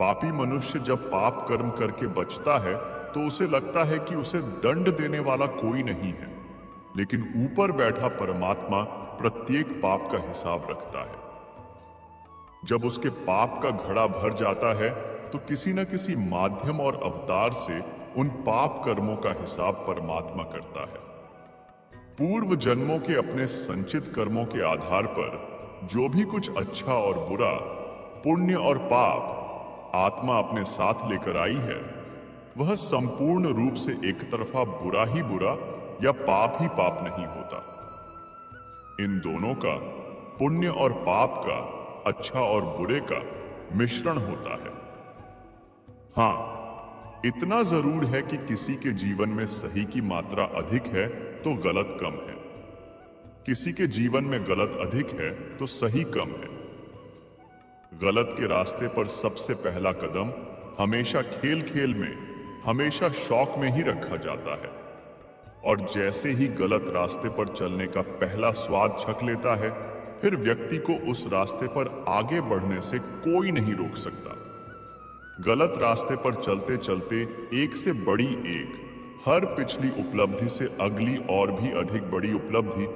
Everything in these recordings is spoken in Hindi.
पापी मनुष्य जब पाप कर्म करके बचता है तो उसे लगता है कि उसे दंड देने वाला कोई नहीं है, लेकिन ऊपर बैठा परमात्मा प्रत्येक पाप का हिसाब रखता है। जब उसके पाप का घड़ा भर जाता है तो किसी न किसी माध्यम और अवतार से उन पाप कर्मों का हिसाब परमात्मा करता है। पूर्व जन्मों के अपने संचित कर्मों के आधार पर जो भी कुछ अच्छा और बुरा, पुण्य और पाप आत्मा अपने साथ लेकर आई है, वह संपूर्ण रूप से एक तरफा बुरा ही बुरा या पाप ही पाप नहीं होता। इन दोनों का, पुण्य और पाप का, अच्छा और बुरे का मिश्रण होता है। हाँ, इतना जरूर है कि किसी के जीवन में सही की मात्रा अधिक है तो गलत कम है, किसी के जीवन में गलत अधिक है तो सही कम है। गलत के रास्ते पर सबसे पहला कदम हमेशा खेल खेल में, हमेशा शौक में ही रखा जाता है, और जैसे ही गलत रास्ते पर चलने का पहला स्वाद छक लेता है, फिर व्यक्ति को उस रास्ते पर आगे बढ़ने से कोई नहीं रोक सकता। गलत रास्ते पर चलते चलते एक से बड़ी एक, हर पिछली उपलब्धि से अगली और भी अधिक बड़ी उपलब्धि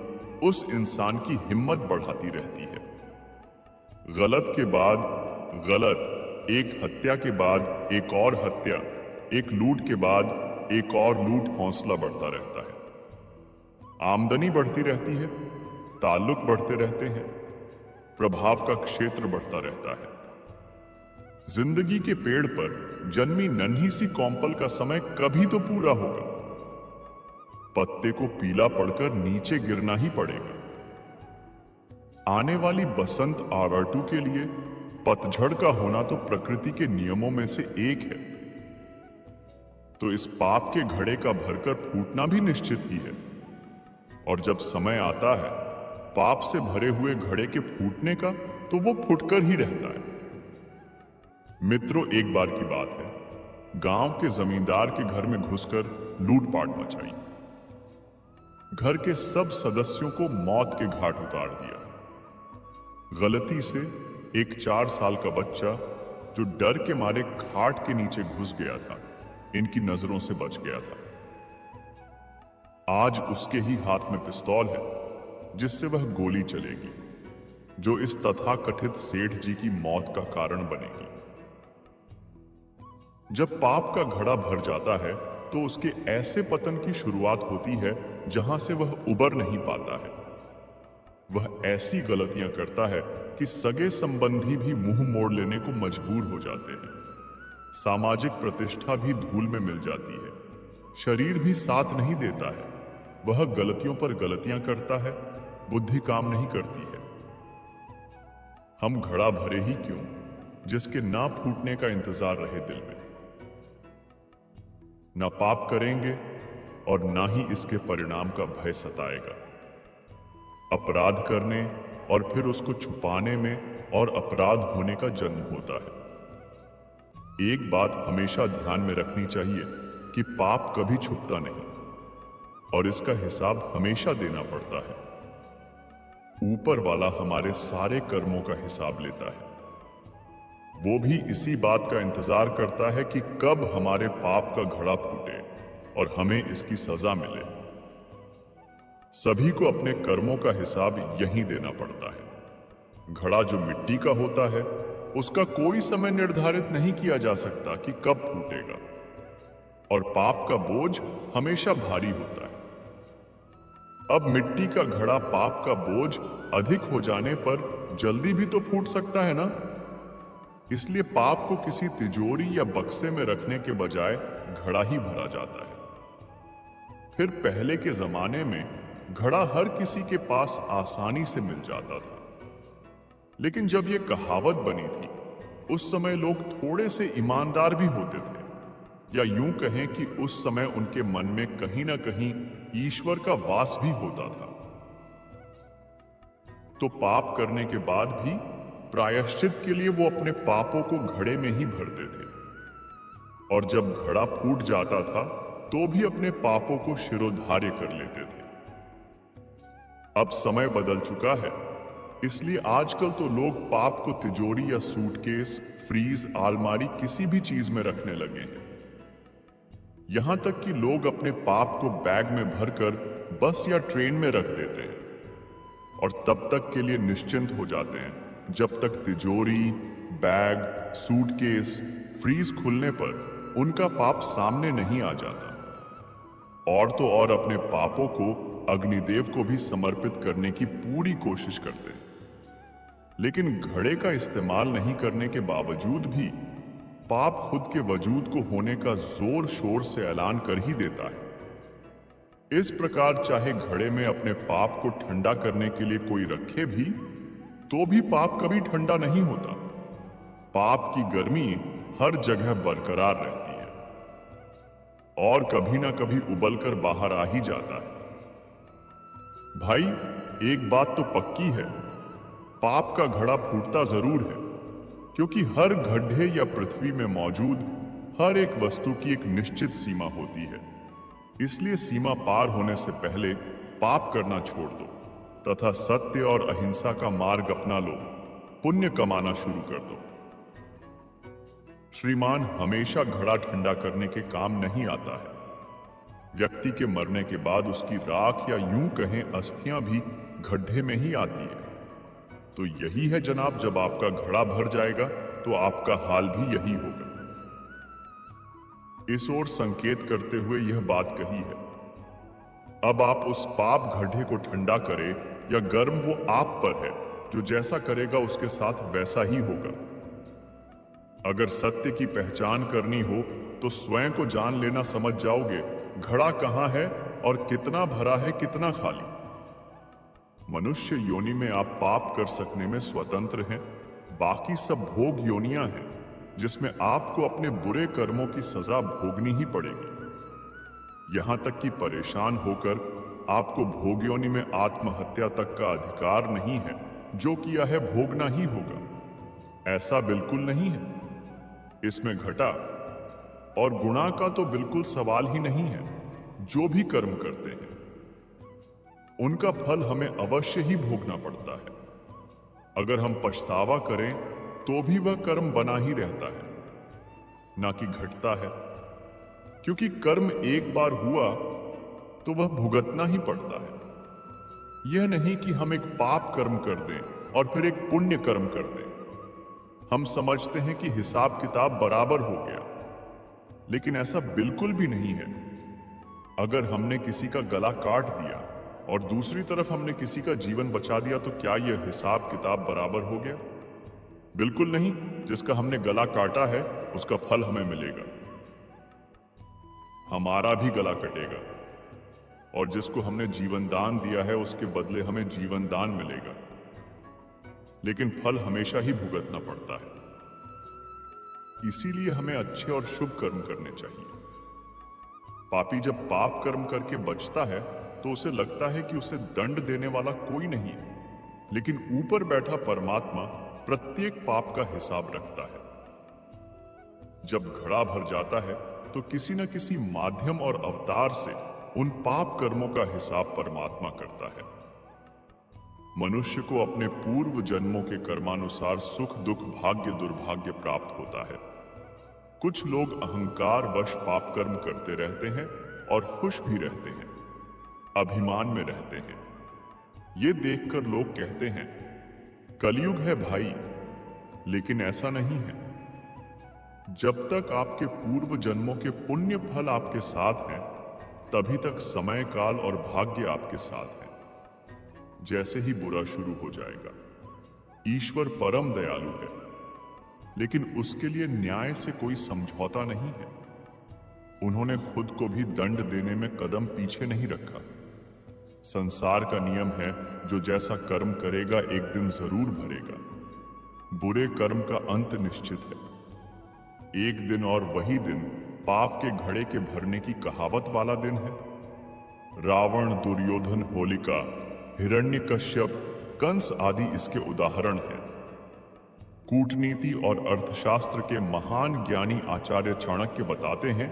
उस इंसान की हिम्मत बढ़ाती रहती है। गलत के बाद गलत, एक हत्या के बाद एक और हत्या, एक लूट के बाद एक और लूट, हौसला बढ़ता रहता है। आमदनी बढ़ती रहती है, ताल्लुक बढ़ते रहते हैं, प्रभाव का क्षेत्र बढ़ता रहता है। जिंदगी के पेड़ पर जन्मी नन्ही सी कौंपल का समय कभी तो पूरा होगा। पत्ते को पीला पड़कर नीचे गिरना ही पड़ेगा। आने वाली बसंत आवर्तु के लिए पतझड़ का होना तो प्रकृति के नियमों में से एक है। तो इस पाप के घड़े का भरकर फूटना भी निश्चित ही है। और जब समय आता है पाप से भरे हुए घड़े के फूटने का, तो वो फुटकर ही रहता है। मित्रों, एक बार की बात है, गांव के जमींदार के घर में घुसकर लूटपाट मचाई। घर के सब सदस्यों को मौत के घाट उतार दिया। गलती से एक 4 साल का बच्चा, जो डर के मारे खाट के नीचे घुस गया था, इनकी नजरों से बच गया था। आज उसके ही हाथ में पिस्तौल है, जिससे वह गोली चलेगी, जो इस तथाकथित सेठ जी की मौत का कारण बनेगी। जब पाप का घड़ा भर जाता है तो उसके ऐसे पतन की शुरुआत होती है जहां से वह उबर नहीं पाता है। वह ऐसी गलतियां करता है कि सगे संबंधी भी मुंह मोड़ लेने को मजबूर हो जाते हैं। सामाजिक प्रतिष्ठा भी धूल में मिल जाती है। शरीर भी साथ नहीं देता है। वह गलतियों पर गलतियां करता है, बुद्धि काम नहीं करती है। हम घड़ा भरे ही क्यों, जिसके ना फूटने का इंतजार रहे दिल में। ना पाप करेंगे और ना ही इसके परिणाम का भय सताएगा। अपराध करने और फिर उसको छुपाने में और अपराध होने का जन्म होता है। एक बात हमेशा ध्यान में रखनी चाहिए कि पाप कभी छुपता नहीं और इसका हिसाब हमेशा देना पड़ता है। ऊपर वाला हमारे सारे कर्मों का हिसाब लेता है। वो भी इसी बात का इंतजार करता है कि कब हमारे पाप का घड़ा फूटे और हमें इसकी सजा मिले। सभी को अपने कर्मों का हिसाब यहीं देना पड़ता है। घड़ा जो मिट्टी का होता है, उसका कोई समय निर्धारित नहीं किया जा सकता कि कब फूटेगा, और पाप का बोझ हमेशा भारी होता है। अब मिट्टी का घड़ा पाप का बोझ अधिक हो जाने पर जल्दी भी तो फूट सकता है ना। इसलिए पाप को किसी तिजोरी या बक्से में रखने के बजाय घड़ा ही भरा जाता है। फिर पहले के जमाने में घड़ा हर किसी के पास आसानी से मिल जाता था। लेकिन जब यह कहावत बनी थी, उस समय लोग थोड़े से ईमानदार भी होते थे, या यूं कहें कि उस समय उनके मन में कहीं ना कहीं ईश्वर का वास भी होता था। तो पाप करने के बाद भी प्रायश्चित के लिए वो अपने पापों को घड़े में ही भरते थे, और जब घड़ा फूट जाता था तो भी अपने पापों को शिरोधार्य कर लेते थे। अब समय बदल चुका है, इसलिए आजकल तो लोग पाप को तिजोरी या सूटकेस, फ्रीज, अलमारी, किसी भी चीज में रखने लगे हैं। यहां तक कि लोग अपने पाप को बैग में भरकर बस या ट्रेन में रख देते हैं और तब तक के लिए निश्चिंत हो जाते हैं जब तक तिजोरी, बैग, सूटकेस, फ्रीज खुलने पर उनका पाप सामने नहीं आ जाता। और तो और अपने पापों को अग्निदेव को भी समर्पित करने की पूरी कोशिश करते हैं, लेकिन घड़े का इस्तेमाल नहीं करने के बावजूद भी पाप खुद के वजूद को होने का जोर शोर से ऐलान कर ही देता है। इस प्रकार चाहे घड़े में अपने पाप को ठंडा करने के लिए कोई रखे भी, तो भी पाप कभी ठंडा नहीं होता। पाप की गर्मी हर जगह बरकरार रहती है और कभी ना कभी उबलकर बाहर आ ही जाता है। भाई, एक बात तो पक्की है, पाप का घड़ा फूटता जरूर है, क्योंकि हर गड्ढे या पृथ्वी में मौजूद हर एक वस्तु की एक निश्चित सीमा होती है। इसलिए सीमा पार होने से पहले पाप करना छोड़ दो तथा सत्य और अहिंसा का मार्ग अपना लो, पुण्य कमाना शुरू कर दो। श्रीमान हमेशा घड़ा ठंडा करने के काम नहीं आता है। व्यक्ति के मरने के बाद उसकी राख या यूं कहें अस्थियां भी गड्ढे में ही आती है। तो यही है जनाब, जब आपका घड़ा भर जाएगा तो आपका हाल भी यही होगा। इस ओर संकेत करते हुए यह बात कही है। अब आप उस पाप गड्ढे को ठंडा करें या गर्म, वो आप पर है। जो जैसा करेगा उसके साथ वैसा ही होगा। अगर सत्य की पहचान करनी हो तो स्वयं को जान लेना समझ जाओगे घड़ा कहां है और कितना भरा है, कितना खाली। मनुष्य योनि में आप पाप कर सकने में स्वतंत्र हैं। बाकी सब भोग योनियां हैं जिसमें आपको अपने बुरे कर्मों की सजा भोगनी ही पड़ेगी। यहां तक कि परेशान होकर आपको भोग योनि में आत्महत्या तक का अधिकार नहीं है। जो किया है भोगना ही होगा। ऐसा बिल्कुल नहीं है। इसमें घटा और गुणा का तो बिल्कुल सवाल ही नहीं है। जो भी कर्म करते हैं उनका फल हमें अवश्य ही भोगना पड़ता है। अगर हम पछतावा करें तो भी वह कर्म बना ही रहता है, ना कि घटता है। क्योंकि कर्म एक बार हुआ तो वह भुगतना ही पड़ता है। यह नहीं कि हम एक पाप कर्म कर दें और फिर एक पुण्य कर्म कर दें। हम समझते हैं कि हिसाब किताब बराबर हो गया, लेकिन ऐसा बिल्कुल भी नहीं है। अगर हमने किसी का गला काट दिया और दूसरी तरफ हमने किसी का जीवन बचा दिया, तो क्या यह हिसाब किताब बराबर हो गया? बिल्कुल नहीं। जिसका हमने गला काटा है उसका फल हमें मिलेगा। हमारा भी गला कटेगा और जिसको हमने जीवन दान दिया है उसके बदले हमें जीवन दान मिलेगा, लेकिन फल हमेशा ही भुगतना पड़ता है। इसीलिए हमें अच्छे और शुभ कर्म करने चाहिए। पापी जब पाप कर्म करके बचता है तो उसे लगता है कि उसे दंड देने वाला कोई नहीं है, लेकिन ऊपर बैठा परमात्मा प्रत्येक पाप का हिसाब रखता है। जब घड़ा भर जाता है तो किसी न किसी माध्यम और अवतार से उन पाप कर्मों का हिसाब परमात्मा करता है। मनुष्य को अपने पूर्व जन्मों के कर्मानुसार सुख दुख भाग्य दुर्भाग्य प्राप्त होता है। कुछ लोग अहंकार वश पाप कर्म करते रहते हैं और खुश भी रहते हैं, अभिमान में रहते हैं। ये देखकर लोग कहते हैं कलयुग है भाई, लेकिन ऐसा नहीं है। जब तक आपके पूर्व जन्मों के पुण्य फल आपके साथ हैं, तभी तक समय काल और भाग्य आपके साथ है। जैसे ही बुरा शुरू हो जाएगा, ईश्वर परम दयालु है, लेकिन उसके लिए न्याय से कोई समझौता नहीं है। उन्होंने खुद को भी दंड देने में कदम पीछे नहीं रखा। संसार का नियम है, जो जैसा कर्म करेगा एक दिन जरूर भरेगा। बुरे कर्म का अंत निश्चित है। एक दिन और वही दिन पाप के घड़े के भरने की कहावत वाला दिन है। रावण, दुर्योधन, होलिका, हिरण्यकश्यप, कंस आदि इसके उदाहरण हैं। कूटनीति और अर्थशास्त्र के महान ज्ञानी आचार्य चाणक्य बताते हैं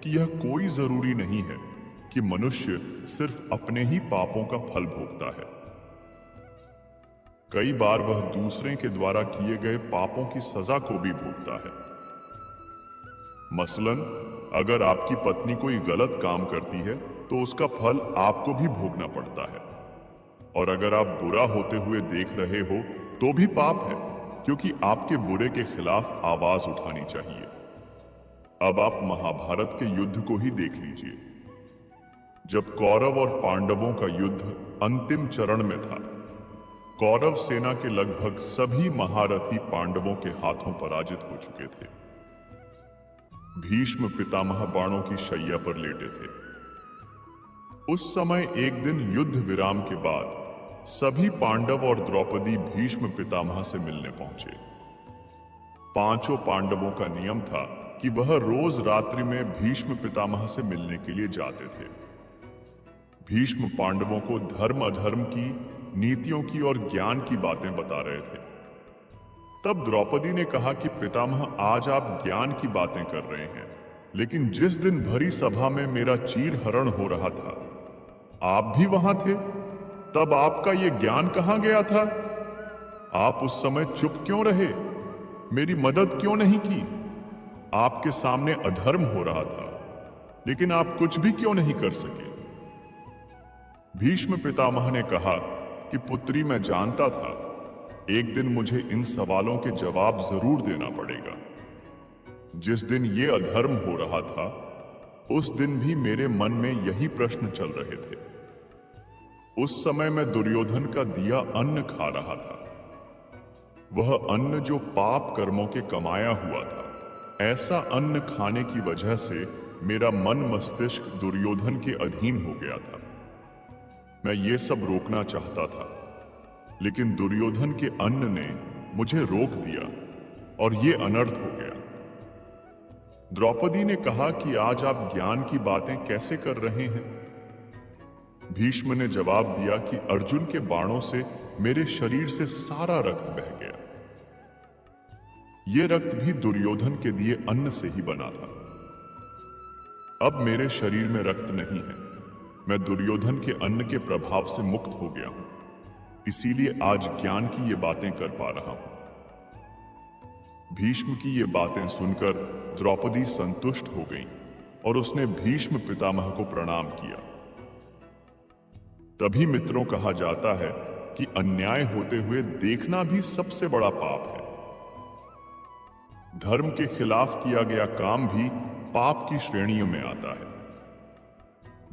कि यह कोई जरूरी नहीं है कि मनुष्य सिर्फ अपने ही पापों का फल भोगता है। कई बार वह दूसरे के द्वारा किए गए पापों की सजा को भी भोगता है। मसलन, अगर आपकी पत्नी कोई गलत काम करती है तो उसका फल आपको भी भोगना पड़ता है। और अगर आप बुरा होते हुए देख रहे हो तो भी पाप है, क्योंकि आपके बुरे के खिलाफ आवाज उठानी चाहिए। अब आप महाभारत के युद्ध को ही देख लीजिए। जब कौरव और पांडवों का युद्ध अंतिम चरण में था, कौरव सेना के लगभग सभी महारथी पांडवों के हाथों पराजित हो चुके थे। भीष्म पितामह बाणों की शैया पर लेटे थे। उस समय एक दिन युद्ध विराम के बाद सभी पांडव और द्रौपदी भीष्म पितामह से मिलने पहुंचे। पांचों पांडवों का नियम था कि वह रोज रात्रि में भीष्म पितामह से मिलने के लिए जाते थे। भीष्म पांडवों को धर्म अधर्म की, नीतियों की और ज्ञान की बातें बता रहे थे। तब द्रौपदी ने कहा कि पितामह, आज आप ज्ञान की बातें कर रहे हैं, लेकिन जिस दिन भरी सभा में मेरा चीर हरण हो रहा था, आप भी वहां थे। तब आपका यह ज्ञान कहां गया था? आप उस समय चुप क्यों रहे? मेरी मदद क्यों नहीं की? आपके सामने अधर्म हो रहा था, लेकिन आप कुछ भी क्यों नहीं कर सके? भीष्म पितामह ने कहा कि पुत्री, मैं जानता था एक दिन मुझे इन सवालों के जवाब जरूर देना पड़ेगा। जिस दिन ये अधर्म हो रहा था, उस दिन भी मेरे मन में यही प्रश्न चल रहे थे। उस समय मैं दुर्योधन का दिया अन्न खा रहा था। वह अन्न जो पाप कर्मों के कमाया हुआ था। ऐसा अन्न खाने की वजह से मेरा मन मस्तिष्क दुर्योधन के अधीन हो गया था। मैं ये सब रोकना चाहता था, लेकिन दुर्योधन के अन्न ने मुझे रोक दिया और ये अनर्थ हो गया। द्रौपदी ने कहा कि आज आप ज्ञान की बातें कैसे कर रहे हैं? भीष्म ने जवाब दिया कि अर्जुन के बाणों से मेरे शरीर से सारा रक्त बह गया। यह रक्त भी दुर्योधन के दिए अन्न से ही बना था। अब मेरे शरीर में रक्त नहीं है। मैं दुर्योधन के अन्न के प्रभाव से मुक्त हो गया हूं, इसीलिए आज ज्ञान की ये बातें कर पा रहा हूं। भीष्म की ये बातें सुनकर द्रौपदी संतुष्ट हो गई और उसने भीष्म पितामह को प्रणाम किया। तभी मित्रों, कहा जाता है कि अन्याय होते हुए देखना भी सबसे बड़ा पाप है। धर्म के खिलाफ किया गया काम भी पाप की श्रेणियों में आता है।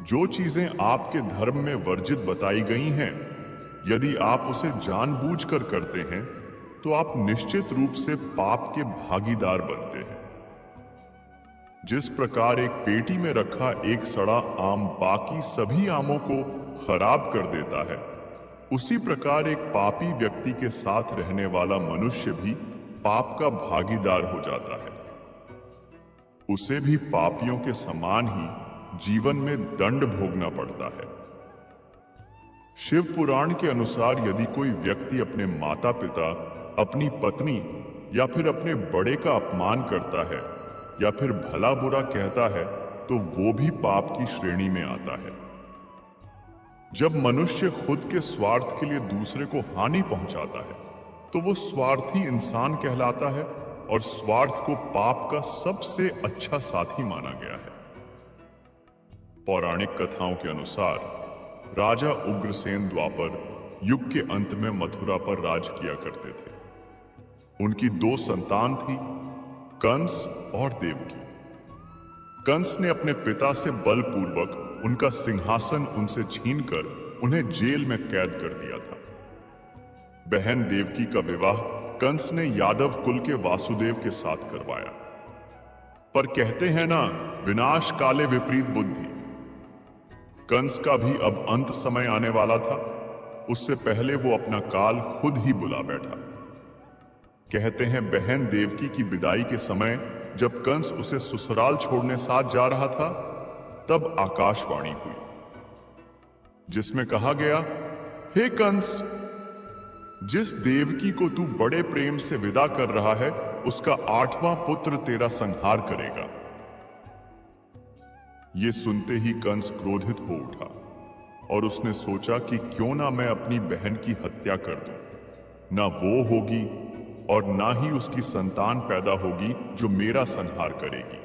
जो चीजें आपके धर्म में वर्जित बताई गई हैं, यदि आप उसे जानबूझकर करते हैं तो आप निश्चित रूप से पाप के भागीदार बनते हैं। जिस प्रकार एक पेटी में रखा एक सड़ा आम बाकी सभी आमों को खराब कर देता है, उसी प्रकार एक पापी व्यक्ति के साथ रहने वाला मनुष्य भी पाप का भागीदार हो जाता है। उसे भी पापियों के समान ही जीवन में दंड भोगना पड़ता है। शिव पुराण के अनुसार यदि कोई व्यक्ति अपने माता पिता, अपनी पत्नी या फिर अपने बड़े का अपमान करता है या फिर भला बुरा कहता है, तो वो भी पाप की श्रेणी में आता है। जब मनुष्य खुद के स्वार्थ के लिए दूसरे को हानि पहुंचाता है, तो वो स्वार्थी इंसान कहलाता है और स्वार्थ को पाप का सबसे अच्छा साथी माना गया है। पौराणिक कथाओं के अनुसार राजा उग्रसेन द्वापर युग के अंत में मथुरा पर राज किया करते थे। उनकी 2 संतान थी, कंस और देवकी। कंस ने अपने पिता से बलपूर्वक उनका सिंहासन उनसे छीनकर उन्हें जेल में कैद कर दिया था। बहन देवकी का विवाह कंस ने यादव कुल के वासुदेव के साथ करवाया। पर कहते हैं ना, विनाश काले विपरीत बुद्धि। कंस का भी अब अंत समय आने वाला था। उससे पहले वो अपना काल खुद ही बुला बैठा। कहते हैं बहन देवकी की विदाई के समय जब कंस उसे ससुराल छोड़ने साथ जा रहा था, तब आकाशवाणी हुई जिसमें कहा गया, हे कंस, जिस देवकी को तू बड़े प्रेम से विदा कर रहा है, उसका 8वां पुत्र तेरा संहार करेगा। ये सुनते ही कंस क्रोधित हो उठा और उसने सोचा कि क्यों ना मैं अपनी बहन की हत्या कर दूं। ना वो होगी और ना ही उसकी संतान पैदा होगी जो मेरा संहार करेगी।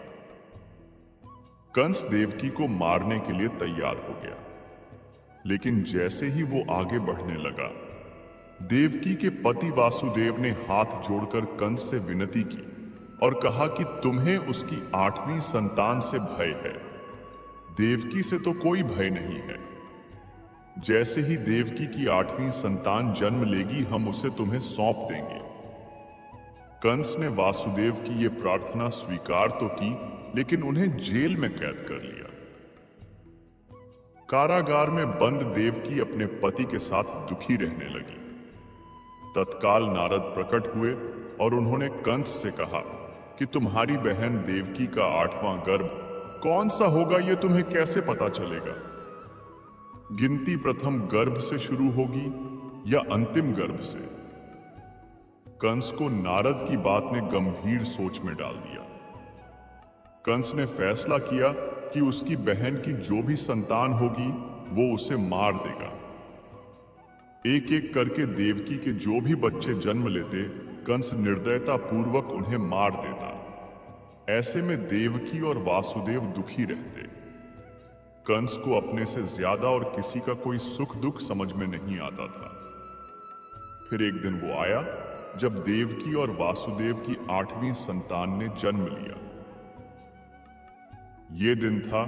कंस देवकी को मारने के लिए तैयार हो गया, लेकिन जैसे ही वो आगे बढ़ने लगा, देवकी के पति वासुदेव ने हाथ जोड़कर कंस से विनती की और कहा कि तुम्हें उसकी 8वीं संतान से भय है, देवकी से तो कोई भय नहीं है। जैसे ही देवकी की 8वीं संतान जन्म लेगी, हम उसे तुम्हें सौंप देंगे। कंस ने वासुदेव की ये प्रार्थना स्वीकार तो की, लेकिन उन्हें जेल में कैद कर लिया। कारागार में बंद देवकी अपने पति के साथ दुखी रहने लगी। तत्काल नारद प्रकट हुए और उन्होंने कंस से कहा कि तुम्हारी बहन देवकी का 8वां गर्भ कौन सा होगा, यह तुम्हें कैसे पता चलेगा? गिनती प्रथम गर्भ से शुरू होगी या अंतिम गर्भ से? कंस को नारद की बात ने गंभीर सोच में डाल दिया। कंस ने फैसला किया कि उसकी बहन की जो भी संतान होगी वो उसे मार देगा। एक एक करके देवकी के जो भी बच्चे जन्म लेते, कंस निर्दयता पूर्वक उन्हें मार देता। ऐसे में देवकी और वासुदेव दुखी रहते। कंस को अपने से ज्यादा और किसी का कोई सुख दुख समझ में नहीं आता था। फिर एक दिन वो आया जब देवकी और वासुदेव की 8वीं संतान ने जन्म लिया। ये दिन था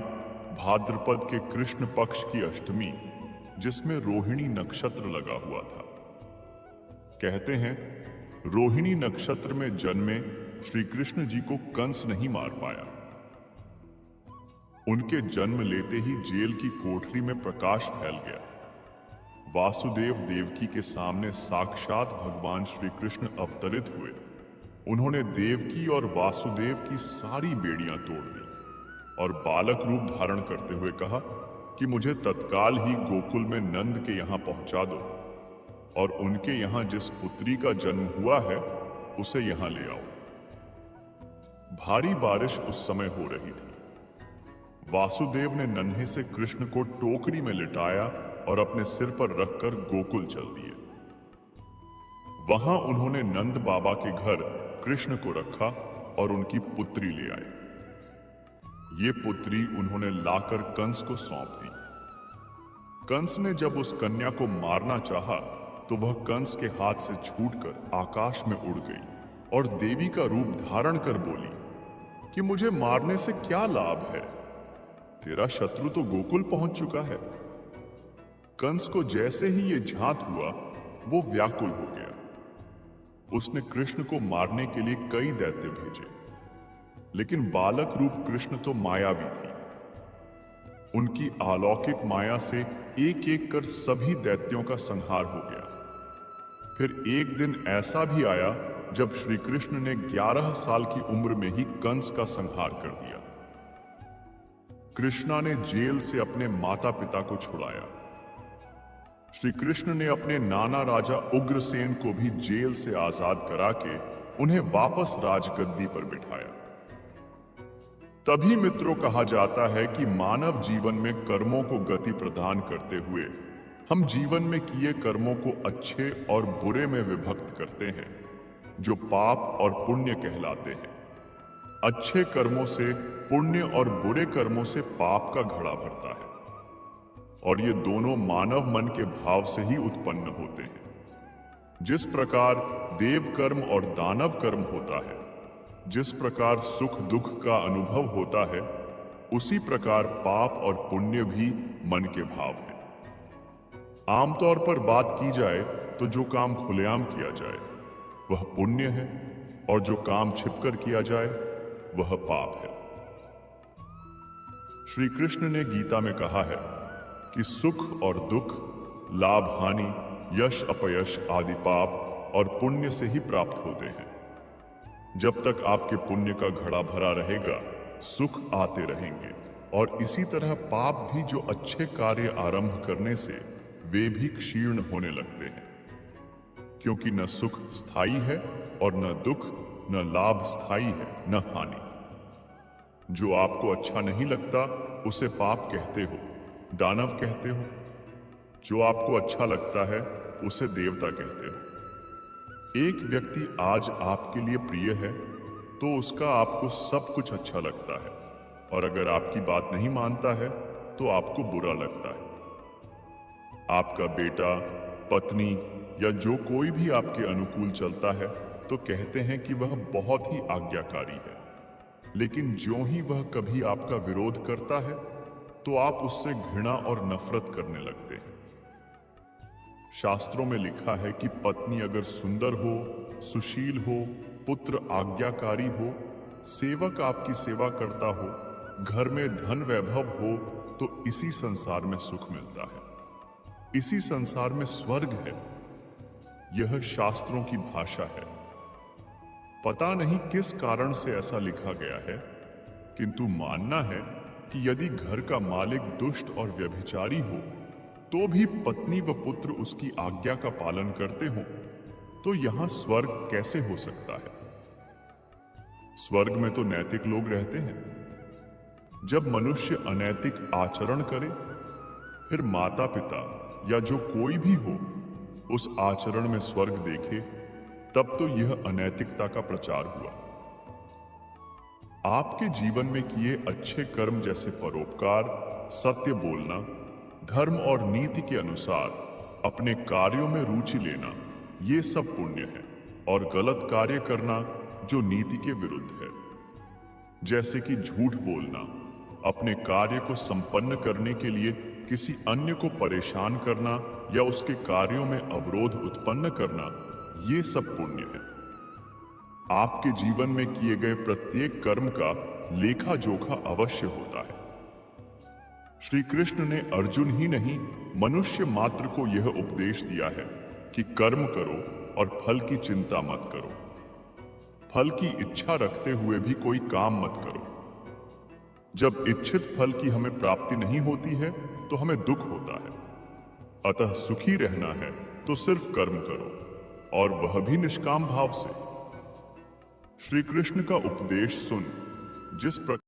भाद्रपद के कृष्ण पक्ष की अष्टमी, जिसमें रोहिणी नक्षत्र लगा हुआ था। कहते हैं रोहिणी नक्षत्र में जन्मे श्री कृष्ण जी को कंस नहीं मार पाया। उनके जन्म लेते ही जेल की कोठरी में प्रकाश फैल गया। वासुदेव देवकी के सामने साक्षात भगवान श्री कृष्ण अवतरित हुए। उन्होंने देवकी और वासुदेव की सारी बेड़ियां तोड़ दी और बालक रूप धारण करते हुए कहा कि मुझे तत्काल ही गोकुल में नंद के यहां पहुंचा दो और उनके यहां जिस पुत्री का जन्म हुआ है उसे यहां ले आओ। भारी बारिश उस समय हो रही थी। वासुदेव ने नन्हे से कृष्ण को टोकरी में लिटाया और अपने सिर पर रखकर गोकुल चल दिए। वहां उन्होंने नंद बाबा के घर कृष्ण को रखा और उनकी पुत्री ले आए। ये पुत्री उन्होंने लाकर कंस को सौंप दी। कंस ने जब उस कन्या को मारना चाहा तो वह कंस के हाथ से छूटकर आकाश में उड़ गई और देवी का रूप धारण कर बोली कि मुझे मारने से क्या लाभ है, तेरा शत्रु तो गोकुल पहुंच चुका है। कंस को जैसे ही ये झांत हुआ, वो व्याकुल हो गया। उसने कृष्ण को मारने के लिए कई दैत्य भेजे, लेकिन बालक रूप कृष्ण तो मायावी थी। उनकी अलौकिक माया से एक एक कर सभी दैत्यों का संहार हो गया। फिर एक दिन ऐसा भी आया जब श्री कृष्ण ने 11 साल की उम्र में ही कंस का संहार कर दिया। कृष्णा ने जेल से अपने माता पिता को छुड़ाया। श्री कृष्ण ने अपने नाना राजा उग्रसेन को भी जेल से आजाद करा के उन्हें वापस राजगद्दी पर बिठाया। तभी मित्रों कहा जाता है कि मानव जीवन में कर्मों को गति प्रदान करते हुए हम जीवन में किए कर्मों को अच्छे और बुरे में विभक्त करते हैं, जो पाप और पुण्य कहलाते हैं। अच्छे कर्मों से पुण्य और बुरे कर्मों से पाप का घड़ा भरता है, और ये दोनों मानव मन के भाव से ही उत्पन्न होते हैं। जिस प्रकार देव कर्म और दानव कर्म होता है, जिस प्रकार सुख दुख का अनुभव होता है, उसी प्रकार पाप और पुण्य भी मन के भाव हैं। आमतौर पर बात की जाए तो जो काम खुलेआम किया जाए वह पुण्य है, और जो काम छिपकर किया जाए वह पाप है। श्री कृष्ण ने गीता में कहा है कि सुख और दुख, लाभ हानि, यश अपयश आदि पाप और पुण्य से ही प्राप्त होते हैं। जब तक आपके पुण्य का घड़ा भरा रहेगा, सुख आते रहेंगे, और इसी तरह पाप भी जो अच्छे कार्य आरंभ करने से वे भी क्षीण होने लगते हैं, क्योंकि न सुख स्थायी है और न दुख, न लाभ स्थायी है, न हानि। जो आपको अच्छा नहीं लगता उसे पाप कहते हो, दानव कहते हो। जो आपको अच्छा लगता है उसे देवता कहते हो। एक व्यक्ति आज आपके लिए प्रिय है तो उसका आपको सब कुछ अच्छा लगता है, और अगर आपकी बात नहीं मानता है तो आपको बुरा लगता है। आपका बेटा, पत्नी या जो कोई भी आपके अनुकूल चलता है तो कहते हैं कि वह बहुत ही आज्ञाकारी है, लेकिन ज्यों ही वह कभी आपका विरोध करता है तो आप उससे घृणा और नफरत करने लगते हैं। शास्त्रों में लिखा है कि पत्नी अगर सुंदर हो, सुशील हो, पुत्र आज्ञाकारी हो, सेवक आपकी सेवा करता हो, घर में धन वैभव हो, तो इसी संसार में सुख मिलता है, इसी संसार में स्वर्ग है। यह शास्त्रों की भाषा है। पता नहीं किस कारण से ऐसा लिखा गया है, किंतु मानना है कि यदि घर का मालिक दुष्ट और व्यभिचारी हो तो भी पत्नी व पुत्र उसकी आज्ञा का पालन करते हो, तो यहां स्वर्ग कैसे हो सकता है? स्वर्ग में तो नैतिक लोग रहते हैं। जब मनुष्य अनैतिक आचरण करे, फिर माता पिता या जो कोई भी हो उस आचरण में स्वर्ग देखे, तब तो यह अनैतिकता का प्रचार हुआ। आपके जीवन में किए अच्छे कर्म जैसे परोपकार, सत्य बोलना, धर्म और नीति के अनुसार अपने कार्यों में रुचि लेना, ये सब पुण्य है। और गलत कार्य करना जो नीति के विरुद्ध है, जैसे कि झूठ बोलना, अपने कार्य को संपन्न करने के लिए किसी अन्य को परेशान करना या उसके कार्यों में अवरोध उत्पन्न करना, ये सब पुण्य है। आपके जीवन में किए गए प्रत्येक कर्म का लेखा जोखा अवश्य होता है। श्री कृष्ण ने अर्जुन ही नहीं, मनुष्य मात्र को यह उपदेश दिया है कि कर्म करो और फल की चिंता मत करो। फल की इच्छा रखते हुए भी कोई काम मत करो। जब इच्छित फल की हमें प्राप्ति नहीं होती है तो हमें दुख होता है। अतः सुखी रहना है तो सिर्फ कर्म करो, और वह भी निष्काम भाव से। श्री कृष्ण का उपदेश सुन, जिस प्रकार